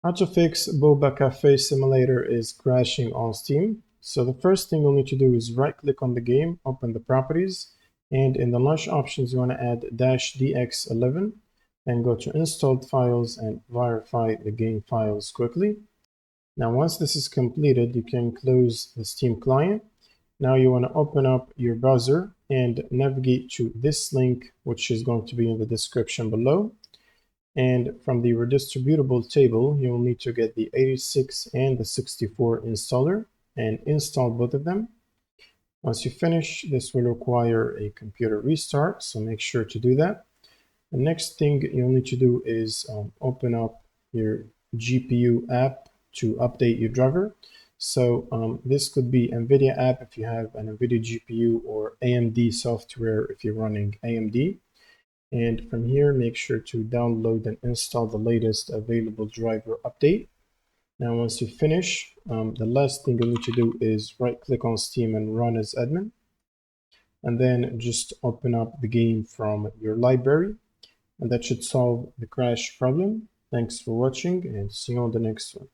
How to fix Boba Cafe Simulator is crashing on Steam. So the first thing you'll need to do is right click on the game, open the properties, and in the launch options you want to add -dx11 and go to installed files and verify the game files quickly. Now once this is completed, you can close the Steam client. Now you want to open up your browser and navigate to this link, which is going to be in the description below. And from the redistributable table, you will need to get the 86 and the 64 installer and install both of them. Once you finish, this will require a computer restart, so make sure to do that. The next thing you'll need to do is open up your GPU app to update your driver. So this could be NVIDIA app if you have an NVIDIA GPU or AMD software if you're running AMD. And from here, make sure to download and install the latest available driver update. Now, once you finish, the last thing you'll need to do is right click on Steam and run as admin. And then just open up the game from your library. And that should solve the crash problem. Thanks for watching and see you on the next one.